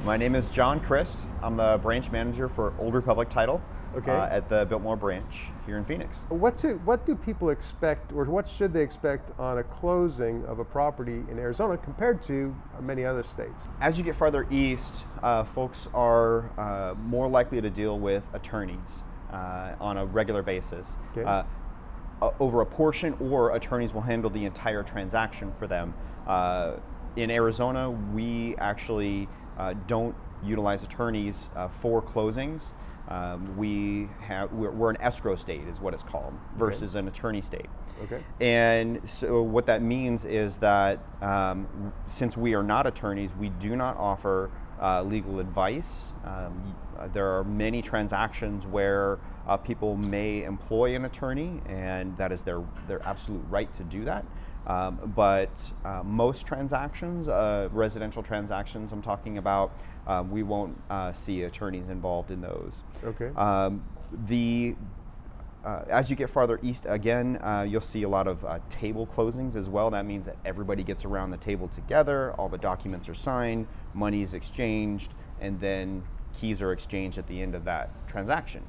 My name is Jon Christ. I'm the branch manager for Old Republic Title at the Biltmore branch here in Phoenix. What do people expect, or what should they expect on a closing of a property in Arizona compared to many other states? As you get farther east, folks are more likely to deal with attorneys on a regular basis. Okay. Over a portion, or attorneys will handle the entire transaction for them. In Arizona, we actually don't utilize attorneys for closings. We're an escrow state is what it's called versus an attorney state. Okay. And so what that means is that since we are not attorneys, we do not offer legal advice. There are many transactions where people may employ an attorney, and that is their absolute right to do that. But most transactions, residential transactions I'm talking about, we won't see attorneys involved in those. Okay. As you get farther east, again, you'll see a lot of table closings as well. That means that everybody gets around the table together, all the documents are signed, money is exchanged, and then keys are exchanged at the end of that transaction.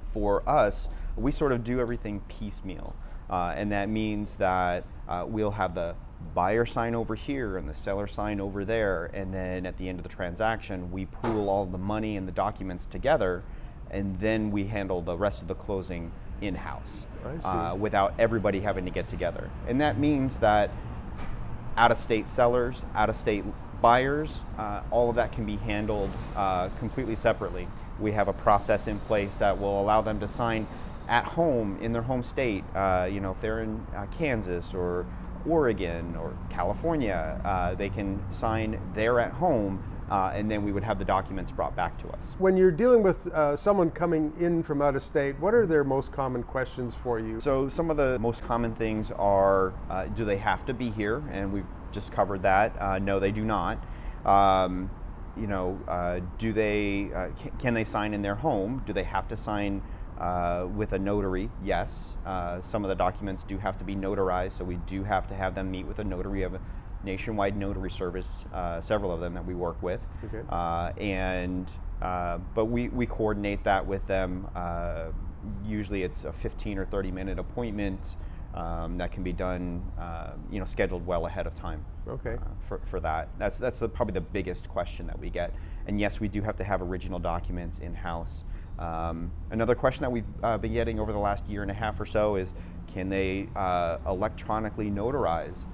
For us, we sort of do everything piecemeal. And that means that we'll have the buyer sign over here and the seller sign over there, and then at the end of the transaction we pool all the money and the documents together, and then we handle the rest of the closing in-house without everybody having to get together. And that means that out-of-state sellers, out-of-state buyers, all of that can be handled completely separately. We have a process in place that will allow them to sign at home in their home state. If they're in Kansas or Oregon or California, they can sign there at home, and then we would have the documents brought back to us. When you're dealing with someone coming in from out of state, what are their most common questions for you? So some of the most common things are, do they have to be here? And we've just covered that. No, they do not. Do they? Can they sign in their home? Do they have to sign with a notary? Yes. Some of the documents do have to be notarized, so we do have to have them meet with a notary of a nationwide notary service, several of them that we work with. Okay. But we coordinate that with them. Usually it's a 15 or 30-minute appointment that can be done, scheduled well ahead of time. Okay. For that. That's probably the biggest question that we get. And yes, we do have to have original documents in-house. Another question that we've been getting over the last year and a half or so is, can they electronically notarize?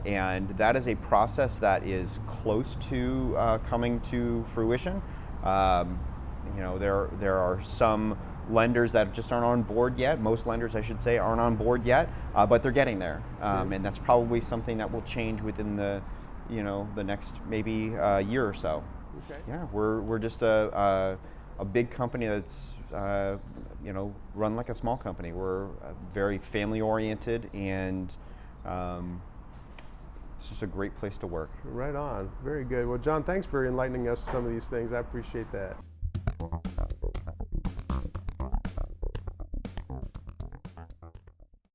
And that is a process that is close to coming to fruition. There are some lenders that just aren't on board yet. Most lenders, I should say, aren't on board yet, but they're getting there. And that's probably something that will change within the next maybe year or so. Okay. Yeah, we're just a big company that's run like a small company. We're very family oriented, and it's just a great place to work. Right on. Very good. Well, Jon, thanks for enlightening us on some of these things. I appreciate that.